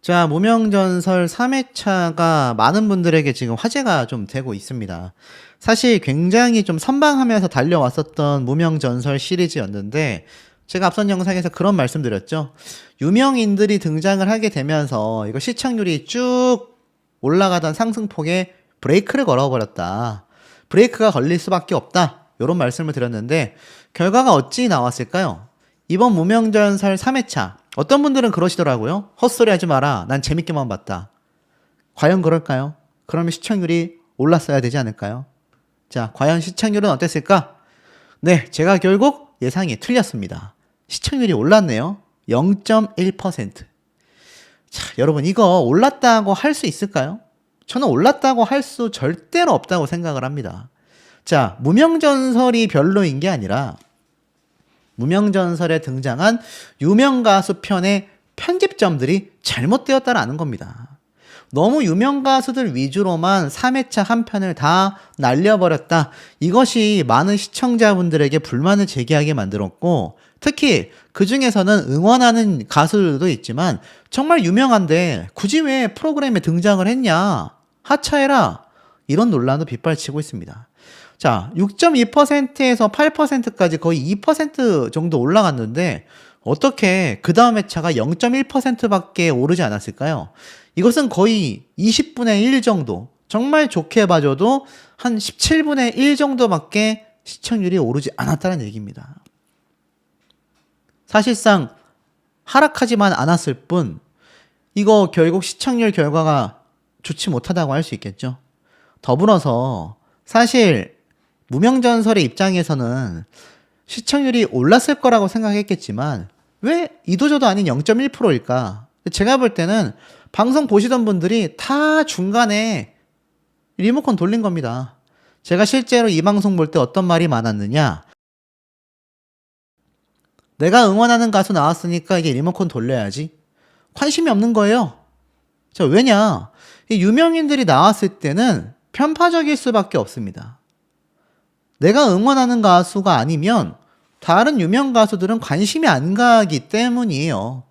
자, 무명전설 3회차가 많은 분들에게 지금 화제가 좀 되고 있습니다. 사실 굉장히 좀 선방하면서 달려왔었던 무명전설 시리즈였는데, 제가 앞선 영상에서 그런 말씀드렸죠. 유명인들이 등장을 하게 되면서 이거 시청률이 쭉 올라가던 상승폭에 브레이크를 걸어버렸다. 브레이크가 걸릴 수밖에 없다. 이런 말씀을 드렸는데, 결과가 어찌 나왔을까요? 이번 무명전설 3회차 어떤 분들은 그러시더라고요. 헛소리 하지 마라. 난 재밌게만 봤다. 과연 그럴까요? 그러면 시청률이 올랐어야 되지 않을까요? 자, 과연 시청률은 어땠을까? 네, 제가 결국 예상이 틀렸습니다. 시청률이 올랐네요. 0.1%. 자, 여러분 이거 올랐다고 할 수 있을까요? 저는 올랐다고 할 수 절대로 없다고 생각을 합니다. 자, 무명전설이 별로인 게 아니라 무명전설에 등장한 유명가수 편의 편집점들이 잘못되었다라는 겁니다. 너무 유명가수들 위주로만 3회차 한 편을 다 날려버렸다. 이것이 많은 시청자분들에게 불만을 제기하게 만들었고, 특히 그 중에서는 응원하는 가수들도 있지만 정말 유명한데 굳이 왜 프로그램에 등장을 했냐? 하차해라. 이런 논란도 빗발치고 있습니다. 자, 6.2%에서 8%까지 거의 2% 정도 올라갔는데 어떻게 그 다음 회차가 0.1%밖에 오르지 않았을까요? 이것은 거의 20분의 1 정도, 정말 좋게 봐줘도 한 17분의 1 정도밖에 시청률이 오르지 않았다는 얘기입니다. 사실상 하락하지만 않았을 뿐 이거 결국 시청률 결과가 좋지 못하다고 할 수 있겠죠. 더불어서 사실 무명전설의 입장에서는 시청률이 올랐을 거라고 생각했겠지만 왜 이도저도 아닌 0.1%일까? 제가 볼 때는 방송 보시던 분들이 다 중간에 리모컨 돌린 겁니다. 제가 실제로 이 방송 볼 때 어떤 말이 많았느냐? 내가 응원하는 가수 나왔으니까 이게 리모컨 돌려야지. 관심이 없는 거예요. 자, 왜냐? 이 유명인들이 나왔을 때는 편파적일 수밖에 없습니다. 내가 응원하는 가수가 아니면 다른 유명 가수들은 관심이 안 가기 때문이에요.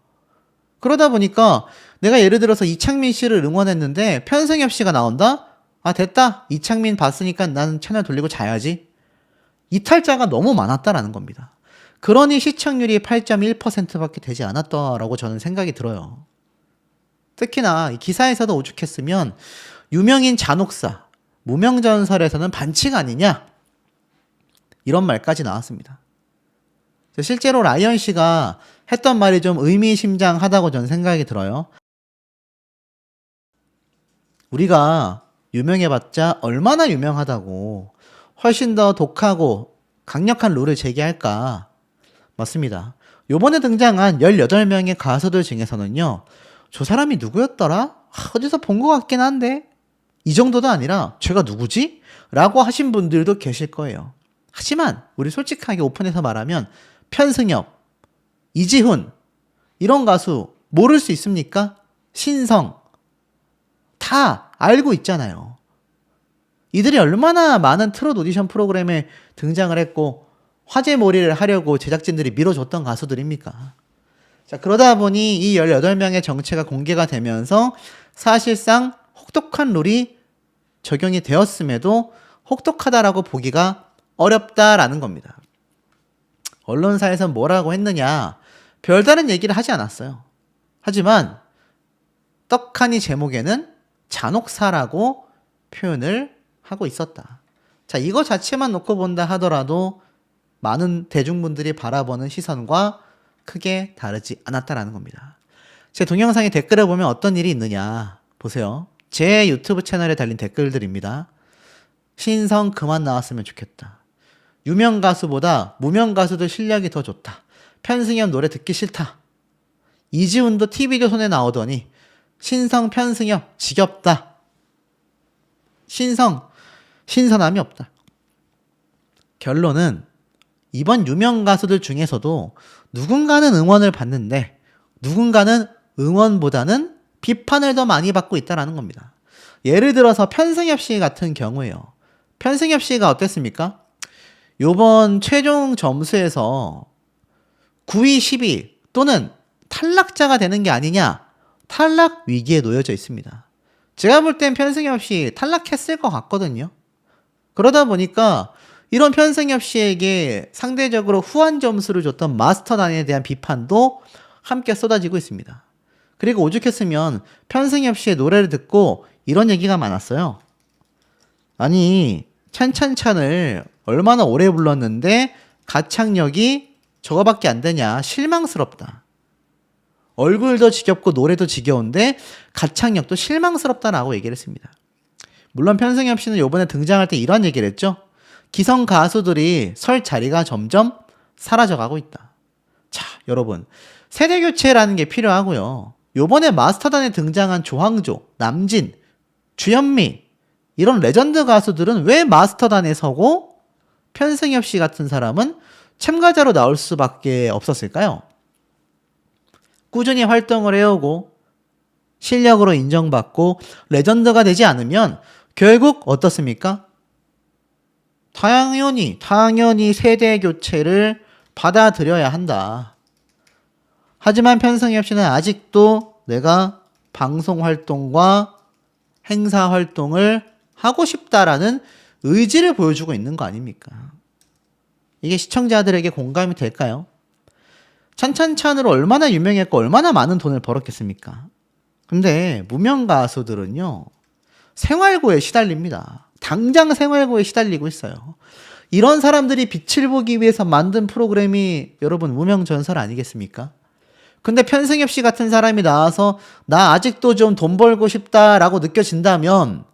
그러다 보니까 내가 예를 들어서 이창민 씨를 응원했는데 편승엽 씨가 나온다? 아, 됐다. 이창민 봤으니까 나는 채널 돌리고 자야지. 이탈자가 너무 많았다라는 겁니다. 그러니 시청률이 8.1%밖에 되지 않았다라고 저는 생각이 들어요. 특히나 기사에서도 오죽했으면 유명인 잔혹사, 무명전설에서는 반칙 아니냐? 이런 말까지 나왔습니다. 실제로 라이언 씨가 했던 말이 좀 의미심장하다고 저는 생각이 들어요. 우리가 유명해봤자 얼마나 유명하다고 훨씬 더 독하고 강력한 룰을 제기할까? 맞습니다. 요번에 등장한 18명의 가수들 중에서는요. 저 사람이 누구였더라? 어디서 본 것 같긴 한데 이 정도도 아니라 제가 누구지? 라고 하신 분들도 계실 거예요. 하지만 우리 솔직하게 오픈해서 말하면 편승엽, 이지훈 이런 가수 모를 수 있습니까? 신성 다 알고 있잖아요. 이들이 얼마나 많은 트롯 오디션 프로그램에 등장을 했고 화제몰이를 하려고 제작진들이 밀어줬던 가수들입니까? 자, 그러다 보니 이 18명의 정체가 공개가 되면서 사실상 혹독한 룰이 적용이 되었음에도 혹독하다라고 보기가 어렵다라는 겁니다. 언론사에서 뭐라고 했느냐? 별다른 얘기를 하지 않았어요. 하지만 떡하니 제목에는 잔혹사라고 표현을 하고 있었다. 자, 이거 자체만 놓고 본다 하더라도 많은 대중분들이 바라보는 시선과 크게 다르지 않았다라는 겁니다. 제 동영상에 댓글을 보면 어떤 일이 있느냐 보세요. 제 유튜브 채널에 달린 댓글들입니다. 신성 그만 나왔으면 좋겠다. 유명 가수보다 무명 가수들 실력이 더 좋다. 편승엽 노래 듣기 싫다. 이지훈도 TV조선에 나오더니 신성 편승엽 지겹다. 신성 신선함이 없다. 결론은 이번 유명 가수들 중에서도 누군가는 응원을 받는데 누군가는 응원보다는 비판을 더 많이 받고 있다는 겁니다. 예를 들어서 편승엽 씨 같은 경우에요. 편승엽 씨가 어땠습니까? 요번 최종 점수에서 9위, 10위 또는 탈락자가 되는 게 아니냐 탈락 위기에 놓여져 있습니다. 제가 볼 땐 편승엽 씨 탈락했을 것 같거든요. 그러다 보니까 이런 편승엽 씨에게 상대적으로 후한 점수를 줬던 마스터단에 대한 비판도 함께 쏟아지고 있습니다. 그리고 오죽했으면 편승엽 씨의 노래를 듣고 이런 얘기가 많았어요. 아니, 찬찬찬을 얼마나 오래 불렀는데 가창력이 저거밖에 안 되냐, 실망스럽다. 얼굴도 지겹고 노래도 지겨운데 가창력도 실망스럽다라고 얘기를 했습니다. 물론 편승엽 씨는 이번에 등장할 때 이런 얘기를 했죠. 기성 가수들이 설 자리가 점점 사라져가고 있다. 자, 여러분, 세대 교체라는 게 필요하고요. 요번에 마스터단에 등장한 조항조, 남진, 주현미 이런 레전드 가수들은 왜 마스터단에 서고 편승엽 씨 같은 사람은 참가자로 나올 수밖에 없었을까요? 꾸준히 활동을 해오고 실력으로 인정받고 레전드가 되지 않으면 결국 어떻습니까? 당연히 세대 교체를 받아들여야 한다. 하지만 편승엽 씨는 아직도 내가 방송 활동과 행사 활동을 하고 싶다라는 의지를 보여주고 있는 거 아닙니까? 이게 시청자들에게 공감이 될까요? 찬찬찬으로 얼마나 유명했고 얼마나 많은 돈을 벌었겠습니까? 근데 무명 가수들은요, 생활고에 시달립니다. 당장 생활고에 시달리고 있어요. 이런 사람들이 빛을 보기 위해서 만든 프로그램이 여러분 무명전설 아니겠습니까? 근데 편승엽 씨 같은 사람이 나와서 나 아직도 좀 돈 벌고 싶다라고 느껴진다면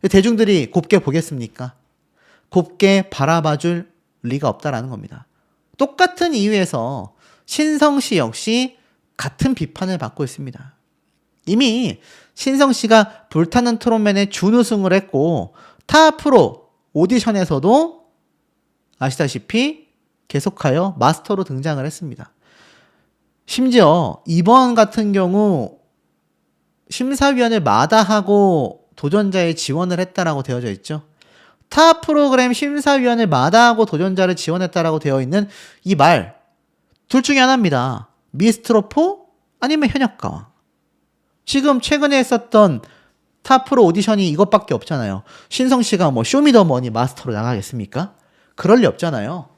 대중들이 곱게 보겠습니까? 곱게 바라봐줄 리가 없다라는 겁니다. 똑같은 이유에서 신성 씨 역시 같은 비판을 받고 있습니다. 이미 신성 씨가 불타는 트롯맨에 준우승을 했고 타 프로 오디션에서도 아시다시피 계속하여 마스터로 등장을 했습니다. 심지어 이번 같은 경우 심사위원을 마다하고 도전자에 지원을 했다라고 되어져 있죠. 타 프로그램 심사위원을 마다하고 도전자를 지원했다라고 되어 있는 이 말, 둘 중에 하나입니다. 미스트로포 아니면 현역가왕. 지금 최근에 했었던 타 프로 오디션이 이것밖에 없잖아요. 신성 씨가 뭐 쇼미더머니 마스터로 나가겠습니까? 그럴 리 없잖아요.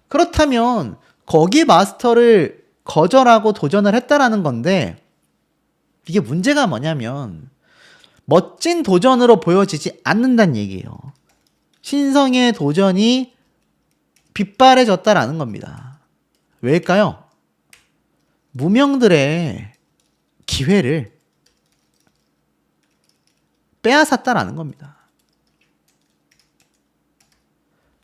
그렇다면 거기 마스터를 거절하고 도전을 했다라는 건데, 이게 문제가 뭐냐면 멋진 도전으로 보여지지 않는다는 얘기예요. 신성의 도전이 빗발해졌다라는 겁니다. 왜일까요? 무명들의 기회를 빼앗았다라는 겁니다.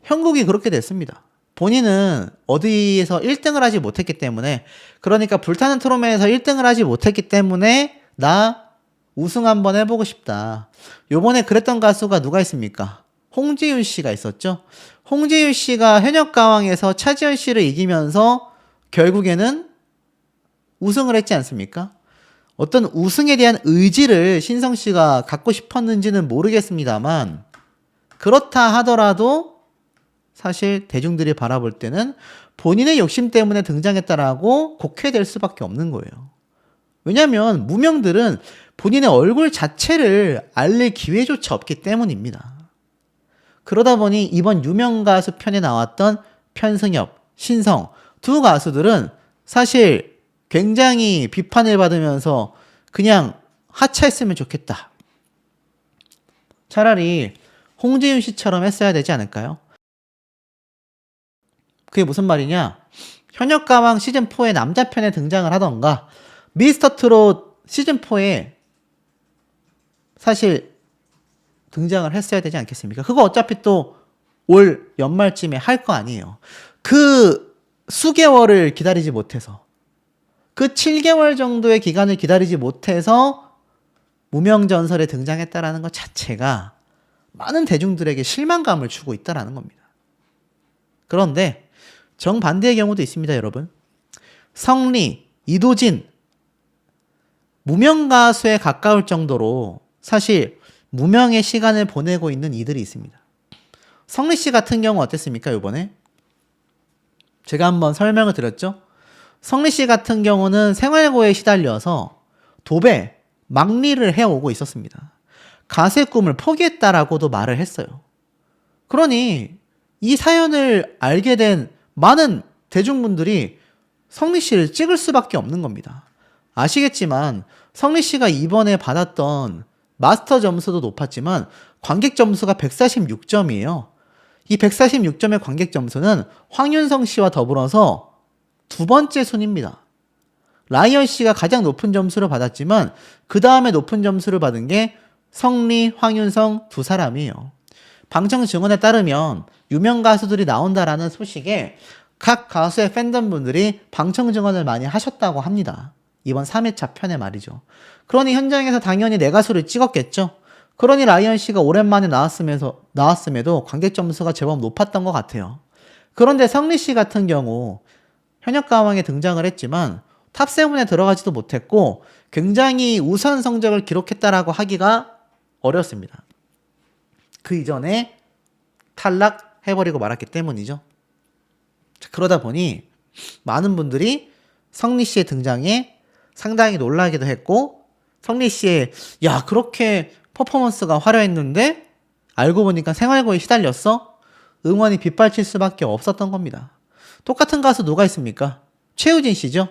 형국이 그렇게 됐습니다. 본인은 어디에서 1등을 하지 못했기 때문에, 그러니까 불타는 트롯맨에서 1등을 하지 못했기 때문에 나 우승 한번 해보고 싶다. 요번에 그랬던 가수가 누가 있습니까? 홍지윤 씨가 있었죠. 홍지윤 씨가 현역가왕에서 차지현 씨를 이기면서 결국에는 우승을 했지 않습니까? 어떤 우승에 대한 의지를 신성 씨가 갖고 싶었는지는 모르겠습니다만, 그렇다 하더라도 사실 대중들이 바라볼 때는 본인의 욕심 때문에 등장했다라고 곡해될 수밖에 없는 거예요. 왜냐하면 무명들은 본인의 얼굴 자체를 알릴 기회조차 없기 때문입니다. 그러다 보니 이번 유명 가수 편에 나왔던 편승엽, 신성 두 가수들은 사실 굉장히 비판을 받으면서 그냥 하차했으면 좋겠다. 차라리 홍지윤 씨처럼 했어야 되지 않을까요? 그게 무슨 말이냐? 현역가왕 시즌4의 남자편에 등장을 하던가 미스터트롯 시즌4에 사실 등장을 했어야 되지 않겠습니까? 그거 어차피 또 올 연말쯤에 할 거 아니에요. 그 수개월을 기다리지 못해서, 그 7개월 정도의 기간을 기다리지 못해서 무명전설에 등장했다라는 것 자체가 많은 대중들에게 실망감을 주고 있다라는 겁니다. 그런데 정반대의 경우도 있습니다, 여러분. 성리, 이도진, 무명 가수에 가까울 정도로 사실 무명의 시간을 보내고 있는 이들이 있습니다. 성리 씨 같은 경우 어땠습니까, 이번에? 제가 한번 설명을 드렸죠. 성리 씨 같은 경우는 생활고에 시달려서 도배, 막리를 해오고 있었습니다. 가수의 꿈을 포기했다라고도 말을 했어요. 그러니 이 사연을 알게 된 많은 대중분들이 성리 씨를 찍을 수밖에 없는 겁니다. 아시겠지만 성리 씨가 이번에 받았던 마스터 점수도 높았지만 관객 점수가 146점이에요. 이 146점의 관객 점수는 황윤성 씨와 더불어서 두 번째 순입니다. 라이언 씨가 가장 높은 점수를 받았지만 그 다음에 높은 점수를 받은 게 성리, 황윤성 두 사람이에요. 방청 증언에 따르면 유명 가수들이 나온다라는 소식에 각 가수의 팬덤분들이 방청 증언을 많이 하셨다고 합니다. 이번 3회차 편에 말이죠. 그러니 현장에서 당연히 내 가수를 찍었겠죠. 그러니 라이언 씨가 오랜만에 나왔음에도 관객 점수가 제법 높았던 것 같아요. 그런데 성리 씨 같은 경우 현역 가왕에 등장을 했지만 탑7에 들어가지도 못했고 굉장히 우수한 성적을 기록했다라고 하기가 어렵습니다. 그 이전에 탈락해버리고 말았기 때문이죠. 그러다 보니 많은 분들이 성리 씨의 등장에 상당히 놀라기도 했고 성리 씨의 야 그렇게 퍼포먼스가 화려했는데 알고 보니까 생활고에 시달렸어? 응원이 빗발칠 수밖에 없었던 겁니다. 똑같은 가수 누가 있습니까? 최우진 씨죠.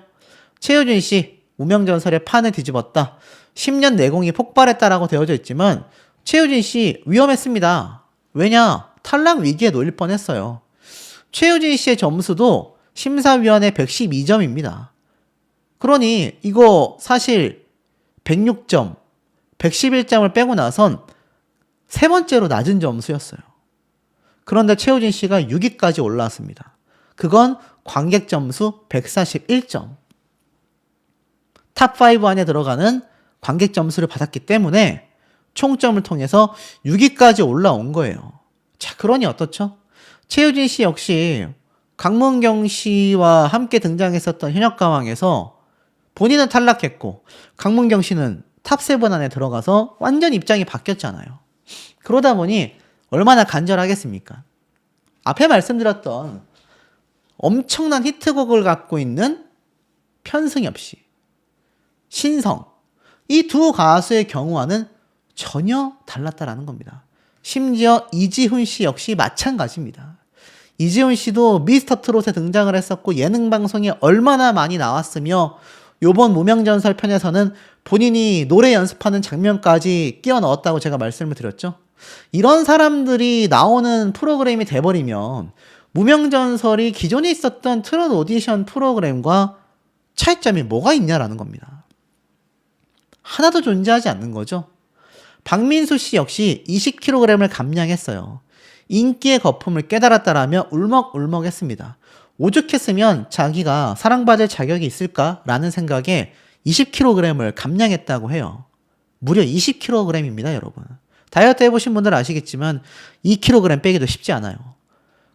최우진 씨 무명전설의 판을 뒤집었다. 10년 내공이 폭발했다라고 되어져 있지만 최우진 씨 위험했습니다. 왜냐? 탈락 위기에 놓일 뻔했어요. 최우진 씨의 점수도 심사위원회 112점입니다. 그러니 이거 사실 106점, 111점을 빼고 나선 세 번째로 낮은 점수였어요. 그런데 최우진 씨가 6위까지 올라왔습니다. 그건 관객 점수 141점. 탑5 안에 들어가는 관객 점수를 받았기 때문에 총점을 통해서 6위까지 올라온 거예요. 자, 그러니 어떻죠? 최우진 씨 역시 강문경 씨와 함께 등장했었던 현역가왕에서 본인은 탈락했고 강문경 씨는 탑7 안에 들어가서 완전 입장이 바뀌었잖아요. 그러다 보니 얼마나 간절하겠습니까? 앞에 말씀드렸던 엄청난 히트곡을 갖고 있는 편승엽 씨, 신성, 이 두 가수의 경우와는 전혀 달랐다라는 겁니다. 심지어 이지훈 씨 역시 마찬가지입니다. 이지훈 씨도 미스터 트롯에 등장을 했었고 예능 방송에 얼마나 많이 나왔으며 요번 무명전설 편에서는 본인이 노래 연습하는 장면까지 끼워 넣었다고 제가 말씀을 드렸죠. 이런 사람들이 나오는 프로그램이 돼버리면 무명전설이 기존에 있었던 트롯 오디션 프로그램과 차이점이 뭐가 있냐라는 겁니다. 하나도 존재하지 않는 거죠. 박민수 씨 역시 20kg을 감량했어요. 인기의 거품을 깨달았다라며 울먹울먹했습니다. 오죽했으면 자기가 사랑받을 자격이 있을까라는 생각에 20kg을 감량했다고 해요. 무려 20kg입니다, 여러분. 다이어트 해보신 분들 아시겠지만 2kg 빼기도 쉽지 않아요.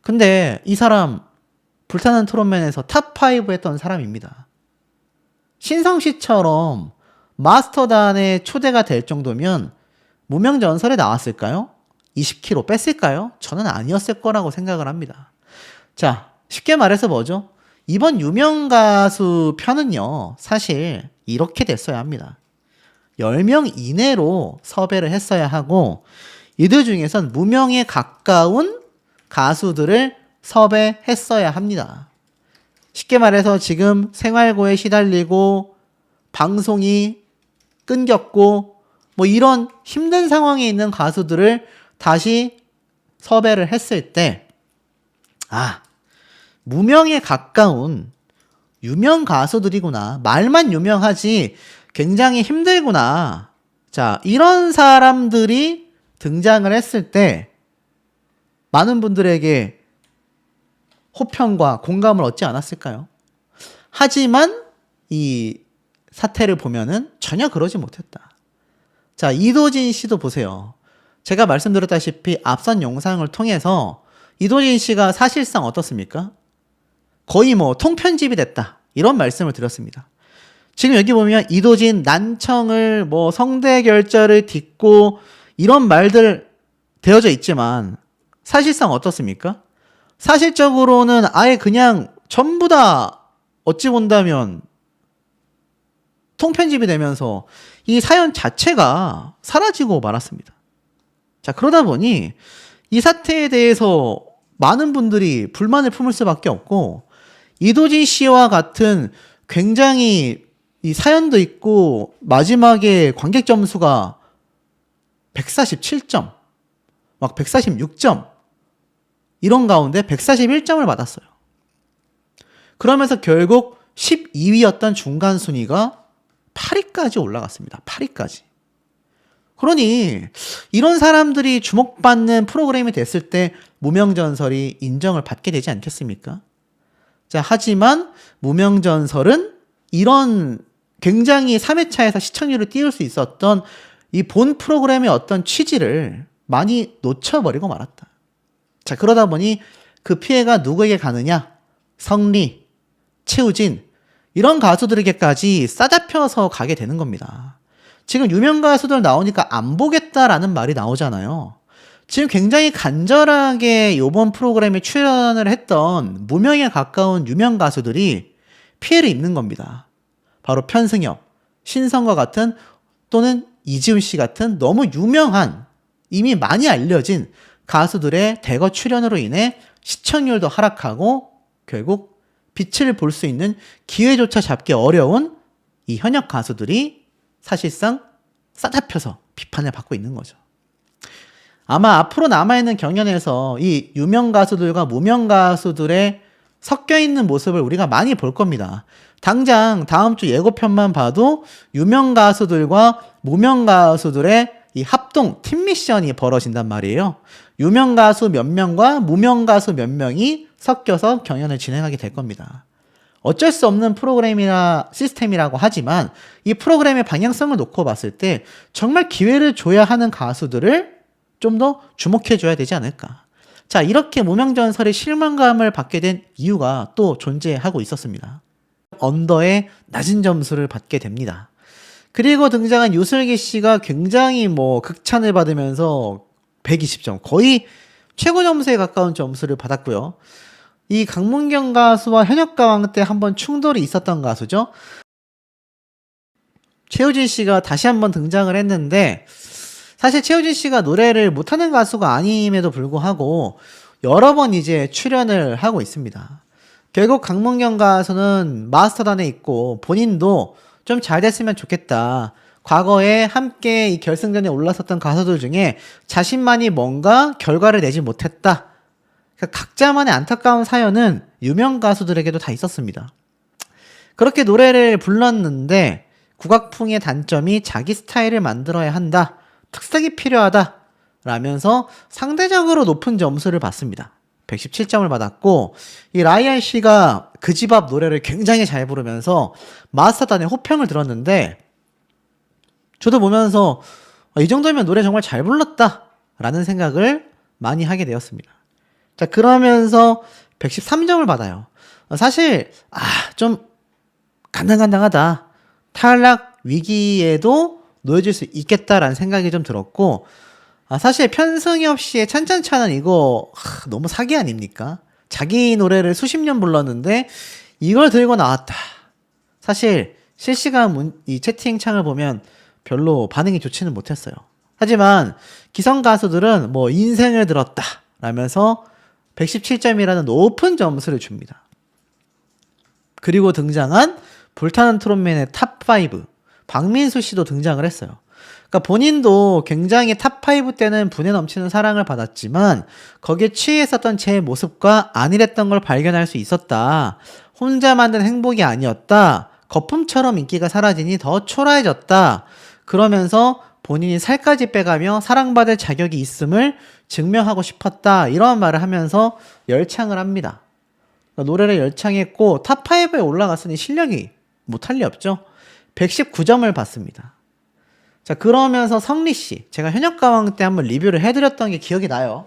근데 이 사람 불타는 트롯맨에서 탑5 했던 사람입니다. 신성 씨처럼 마스터단에 초대가 될 정도면 무명전설에 나왔을까요? 20kg 뺐을까요? 저는 아니었을 거라고 생각을 합니다. 자, 쉽게 말해서 뭐죠? 이번 유명 가수 편은요, 사실 이렇게 됐어야 합니다. 10명 이내로 섭외를 했어야 하고, 이들 중에선 무명에 가까운 가수들을 섭외했어야 합니다. 쉽게 말해서 지금 생활고에 시달리고, 방송이 끊겼고, 뭐 이런 힘든 상황에 있는 가수들을 다시 섭외를 했을 때, 무명에 가까운 유명 가수들이구나. 말만 유명하지 굉장히 힘들구나. 자, 이런 사람들이 등장을 했을 때 많은 분들에게 호평과 공감을 얻지 않았을까요? 하지만 이 사태를 보면은 전혀 그러지 못했다. 자, 이도진 씨도 보세요. 제가 말씀드렸다시피 앞선 영상을 통해서 이도진 씨가 사실상 어떻습니까? 거의 뭐 통편집이 됐다. 이런 말씀을 드렸습니다. 지금 여기 보면 이도진 난청을 뭐 성대 결절을 딛고 이런 말들 되어져 있지만 사실상 어떻습니까? 사실적으로는 아예 그냥 전부 다 어찌 본다면 통편집이 되면서 이 사연 자체가 사라지고 말았습니다. 자, 그러다 보니 이 사태에 대해서 많은 분들이 불만을 품을 수밖에 없고, 이도진 씨와 같은 굉장히 이 사연도 있고 마지막에 관객 점수가 147점, 막 146점 이런 가운데 141점을 받았어요. 그러면서 결국 12위였던 중간 순위가 8위까지 올라갔습니다. 8위까지. 그러니 이런 사람들이 주목받는 프로그램이 됐을 때 무명전설이 인정을 받게 되지 않겠습니까? 자, 하지만 무명전설은 이런 굉장히 3회차에서 시청률을 띄울 수 있었던 이 본 프로그램의 어떤 취지를 많이 놓쳐버리고 말았다. 자, 그러다 보니 그 피해가 누구에게 가느냐? 성리, 최우진 이런 가수들에게까지 싸잡혀서 가게 되는 겁니다. 지금 유명 가수들 나오니까 안 보겠다라는 말이 나오잖아요. 지금 굉장히 간절하게 이번 프로그램에 출연을 했던 무명에 가까운 유명 가수들이 피해를 입는 겁니다. 바로 편승엽, 신성과 같은 또는 이지훈 씨 같은 너무 유명한 이미 많이 알려진 가수들의 대거 출연으로 인해 시청률도 하락하고 결국 빛을 볼 수 있는 기회조차 잡기 어려운 이 현역 가수들이 사실상 싸잡혀서 비판을 받고 있는 거죠. 아마 앞으로 남아있는 경연에서 이 유명 가수들과 무명 가수들의 섞여있는 모습을 우리가 많이 볼 겁니다. 당장 다음 주 예고편만 봐도 유명 가수들과 무명 가수들의 이 합동 팀 미션이 벌어진단 말이에요. 유명 가수 몇 명과 무명 가수 몇 명이 섞여서 경연을 진행하게 될 겁니다. 어쩔 수 없는 프로그램이나 시스템이라고 하지만 이 프로그램의 방향성을 놓고 봤을 때 정말 기회를 줘야 하는 가수들을 좀 더 주목해 줘야 되지 않을까. 자, 이렇게 무명전설의 실망감을 받게 된 이유가 또 존재하고 있었습니다. 언더의 낮은 점수를 받게 됩니다. 그리고 등장한 유슬기 씨가 굉장히 극찬을 받으면서 120점, 거의 최고 점수에 가까운 점수를 받았고요. 이 강문경 가수와 현역가왕 때 한번 충돌이 있었던 가수죠. 최우진 씨가 다시 한번 등장을 했는데, 사실 최우진 씨가 노래를 못하는 가수가 아님에도 불구하고 여러 번 이제 출연을 하고 있습니다. 결국 강문경 가수는 마스터단에 있고 본인도 좀 잘 됐으면 좋겠다. 과거에 함께 이 결승전에 올랐었던 가수들 중에 자신만이 뭔가 결과를 내지 못했다. 그러니까 각자만의 안타까운 사연은 유명 가수들에게도 다 있었습니다. 그렇게 노래를 불렀는데 국악풍의 단점이 자기 스타일을 만들어야 한다. 특색이 필요하다. 라면서 상대적으로 높은 점수를 받습니다. 117점을 받았고, 이 라이언 씨가 그 집 앞 노래를 굉장히 잘 부르면서 마스터단의 호평을 들었는데, 저도 보면서 이 정도면 노래 정말 잘 불렀다 라는 생각을 많이 하게 되었습니다. 자, 그러면서 113점을 받아요. 사실 좀 간당간당하다. 탈락 위기에도 놓여질 수 있겠다라는 생각이 좀 들었고, 사실 편승엽 씨의 찬찬찬은 이거 너무 사기 아닙니까? 자기 노래를 수십 년 불렀는데 이걸 들고 나왔다. 사실 실시간 이 채팅창을 보면 별로 반응이 좋지는 못했어요. 하지만 기성 가수들은 인생을 들었다 라면서 117점이라는 높은 점수를 줍니다. 그리고 등장한 불타는 트롯맨의 탑5 박민수 씨도 등장을 했어요. 그러니까 본인도 굉장히 탑5 때는 분에 넘치는 사랑을 받았지만 거기에 취했었던 제 모습과 안일했던 걸 발견할 수 있었다. 혼자 만든 행복이 아니었다. 거품처럼 인기가 사라지니 더 초라해졌다. 그러면서 본인이 살까지 빼가며 사랑받을 자격이 있음을 증명하고 싶었다. 이런 말을 하면서 열창을 합니다. 그러니까 노래를 열창했고 탑5에 올라갔으니 실력이 못할 리 없죠. 119점을 받습니다. 자, 그러면서 성리씨, 제가 현역가왕 때 한번 리뷰를 해드렸던 게 기억이 나요.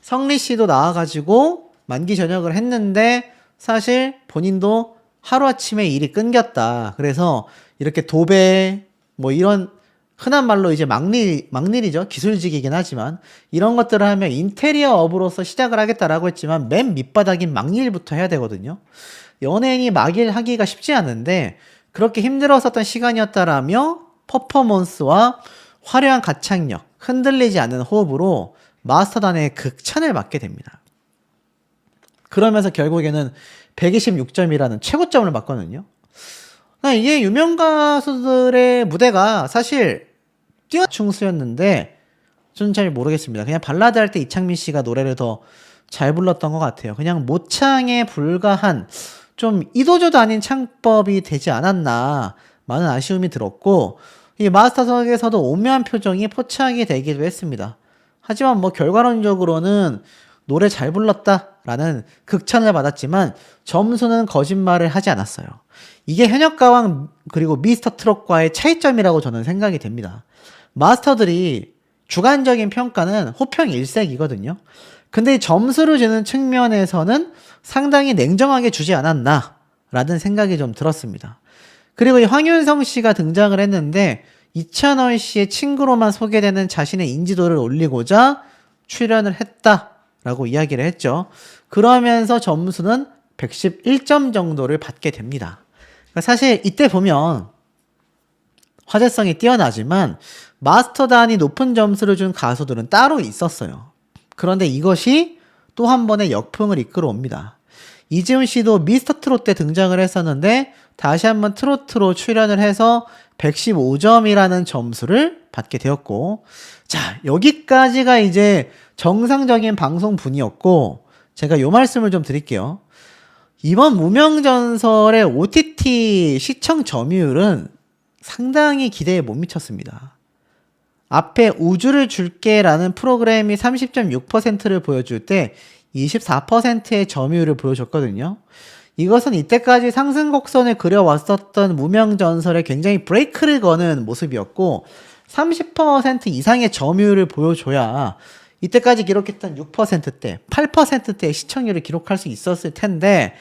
성리씨도 나와가지고 만기 전역을 했는데 사실 본인도 하루아침에 일이 끊겼다. 그래서 이렇게 도배 이런 흔한 말로 이제 막일이죠. 기술직이긴 하지만 이런 것들을 하면 인테리어 업으로서 시작을 하겠다라고 했지만 맨 밑바닥인 막일부터 해야 되거든요. 연예인이 막일 하기가 쉽지 않은데 그렇게 힘들었었던 시간이었다라며 퍼포먼스와 화려한 가창력, 흔들리지 않는 호흡으로 마스터단의 극찬을 받게 됩니다. 그러면서 결국에는 126점이라는 최고점을 받거든요. 이게 유명 가수들의 무대가 사실 충수였는데 저는 잘 모르겠습니다. 그냥 발라드 할 때 이창민 씨가 노래를 더 잘 불렀던 것 같아요. 그냥 모창에 불과한 좀 이도저도 아닌 창법이 되지 않았나 많은 아쉬움이 들었고, 이 마스터석에서도 오묘한 표정이 포착이 되기도 했습니다. 하지만 뭐 결과론적으로는 노래 잘 불렀다라는 극찬을 받았지만 점수는 거짓말을 하지 않았어요. 이게 현역가왕 그리고 미스터 트롯과의 차이점이라고 저는 생각이 됩니다. 마스터들이 주관적인 평가는 호평 일색이거든요. 근데 점수를 주는 측면에서는 상당히 냉정하게 주지 않았나 라는 생각이 좀 들었습니다. 그리고 이 황윤성 씨가 등장을 했는데 이찬원 씨의 친구로만 소개되는 자신의 인지도를 올리고자 출연을 했다라고 이야기를 했죠. 그러면서 점수는 111점 정도를 받게 됩니다. 그러니까 사실 이때 보면 화제성이 뛰어나지만 마스터단이 높은 점수를 준 가수들은 따로 있었어요. 그런데 이것이 또 한 번의 역풍을 이끌어 옵니다. 이지훈 씨도 미스터 트롯 때 등장을 했었는데 다시 한번 트로트로 출연을 해서 115점이라는 점수를 받게 되었고, 자, 여기까지가 이제 정상적인 방송분이었고, 제가 요 말씀을 좀 드릴게요. 이번 무명전설의 OTT 시청 점유율은 상당히 기대에 못 미쳤습니다. 앞에 우주를 줄게 라는 프로그램이 30.6%를 보여줄 때 24%의 점유율을 보여줬거든요. 이것은 이때까지 상승 곡선을 그려왔었던 무명전설에 굉장히 브레이크를 거는 모습이었고, 30% 이상의 점유율을 보여줘야 이때까지 기록했던 6%대, 8%대의 시청률을 기록할 수 있었을 텐데,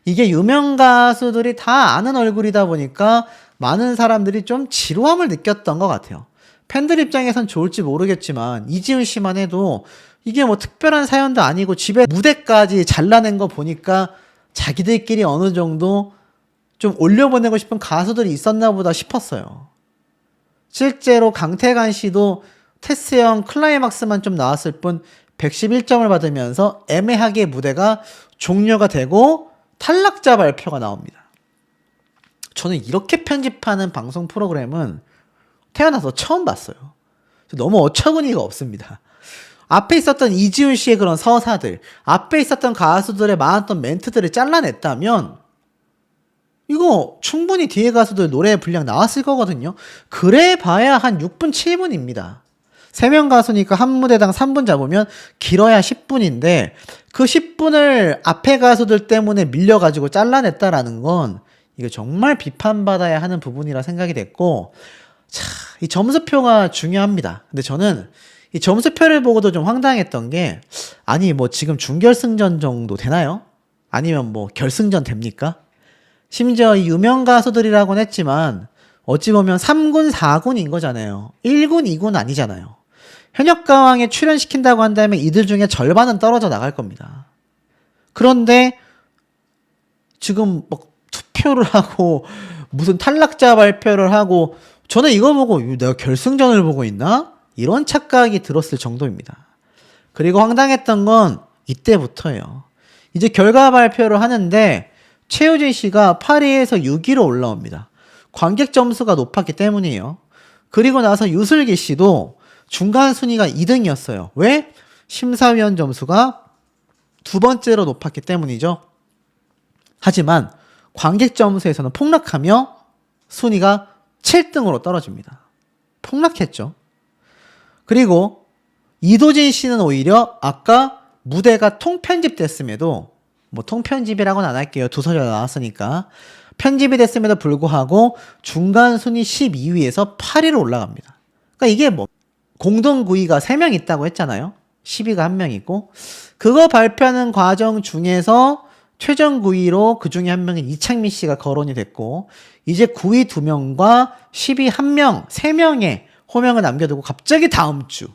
이게 유명 가수들이 다 아는 얼굴이다 보니까 많은 사람들이 좀 지루함을 느꼈던 것 같아요. 팬들 입장에선 좋을지 모르겠지만 이지훈 씨만 해도 이게 뭐 특별한 사연도 아니고 집에 무대까지 잘라낸 거 보니까 자기들끼리 어느 정도 좀 올려보내고 싶은 가수들이 있었나 보다 싶었어요. 실제로 강태관 씨도 테스형 클라이막스만 좀 나왔을 뿐 111점을 받으면서 애매하게 무대가 종료가 되고 탈락자 발표가 나옵니다. 저는 이렇게 편집하는 방송 프로그램은 태어나서 처음 봤어요. 너무 어처구니가 없습니다. 앞에 있었던 이지훈 씨의 그런 서사들, 앞에 있었던 가수들의 많았던 멘트들을 잘라냈다면 이거 충분히 뒤에 가수들 노래 분량 나왔을 거거든요. 그래 봐야 한 6분, 7분입니다. 3명 가수니까 한 무대당 3분 잡으면 길어야 10분인데 그 10분을 앞에 가수들 때문에 밀려가지고 잘라냈다라는 건 이거 정말 비판받아야 하는 부분이라 생각이 됐고, 자, 이 점수표가 중요합니다. 근데 저는 이 점수표를 보고도 좀 황당했던 게, 아니 뭐 지금 준결승전 정도 되나요? 아니면 뭐 결승전 됩니까? 심지어 이 유명 가수들이라고는 했지만 어찌 보면 3군, 4군인 거잖아요. 1군, 2군 아니잖아요. 현역가왕에 출연시킨다고 한다면 이들 중에 절반은 떨어져 나갈 겁니다. 그런데 지금 뭐 투표를 하고 무슨 탈락자 발표를 하고, 저는 이거 보고 내가 결승전을 보고 있나? 이런 착각이 들었을 정도입니다. 그리고 황당했던 건 이때부터예요. 이제 결과 발표를 하는데 최우진 씨가 8위에서 6위로 올라옵니다. 관객 점수가 높았기 때문이에요. 그리고 나서 유슬기 씨도 중간 순위가 2등이었어요. 왜? 심사위원 점수가 두 번째로 높았기 때문이죠. 하지만 관객 점수에서는 폭락하며 순위가 7등으로 떨어집니다. 폭락했죠. 그리고 이도진 씨는 오히려 아까 무대가 통편집 됐음에도, 뭐 통편집이라고는 안 할게요. 두 소절 나왔으니까. 편집이 됐음에도 불구하고 중간 순위 12위에서 8위로 올라갑니다. 그러니까 이게 뭐 공동 9위가 3명 있다고 했잖아요. 10위가 1명 있고, 그거 발표하는 과정 중에서 최종 9위로 그 중에 한 명인 이창민 씨가 거론이 됐고, 이제 9위 2명과 10위 1명, 3명의 호명을 남겨두고 갑자기 다음 주.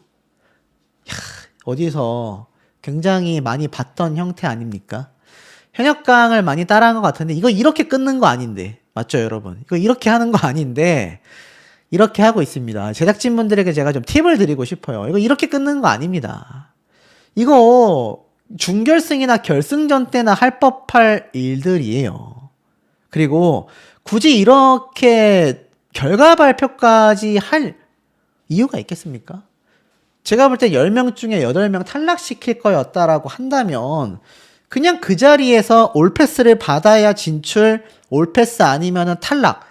어디서 굉장히 많이 봤던 형태 아닙니까? 현역강을 많이 따라한 것 같은데 이거 이렇게 끊는 거 아닌데 맞죠, 여러분? 이거 이렇게 하는 거 아닌데 이렇게 하고 있습니다. 제작진분들에게 제가 좀 팁을 드리고 싶어요. 이거 이렇게 끊는 거 아닙니다. 이거 준결승이나 결승전 때나 할 법할 일들이에요. 그리고 굳이 이렇게 결과 발표까지 할 이유가 있겠습니까? 제가 볼 때 10명 중에 8명 탈락시킬 거였다라고 한다면 그냥 그 자리에서 올패스를 받아야 진출, 올패스 아니면은 탈락.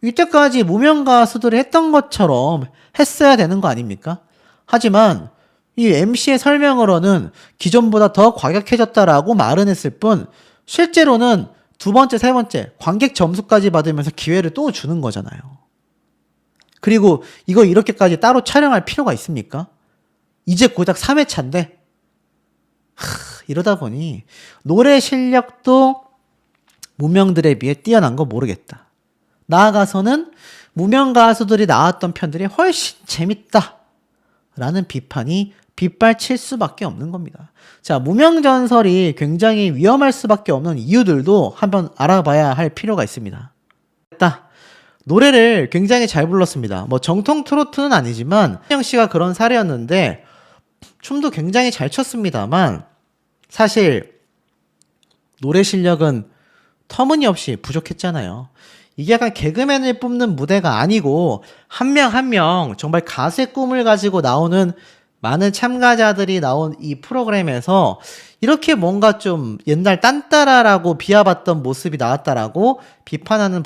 이때까지 무명 가수들이 했던 것처럼 했어야 되는 거 아닙니까? 하지만 이 MC의 설명으로는 기존보다 더 과격해졌다라고 말은 했을 뿐 실제로는 두 번째, 세 번째 관객 점수까지 받으면서 기회를 또 주는 거잖아요. 그리고 이거 이렇게까지 따로 촬영할 필요가 있습니까? 이제 고작 3회차인데 이러다 보니 노래 실력도 무명들에 비해 뛰어난 거 모르겠다. 나아가서는 무명 가수들이 나왔던 편들이 훨씬 재밌다 라는 비판이 빗발칠 수밖에 없는 겁니다. 자, 무명 전설이 굉장히 위험할 수밖에 없는 이유들도 한번 알아봐야 할 필요가 있습니다. 노래를 굉장히 잘 불렀습니다. 뭐 정통 트로트는 아니지만 현영 씨가 그런 사례였는데 춤도 굉장히 잘 췄습니다만 사실 노래 실력은 터무니없이 부족했잖아요. 이게 약간 개그맨을 뽑는 무대가 아니고 한 명 한 명 정말 가수의 꿈을 가지고 나오는 많은 참가자들이 나온 이 프로그램에서 이렇게 뭔가 좀 옛날 딴따라라고 비하봤던 모습이 나왔다라고 비판하는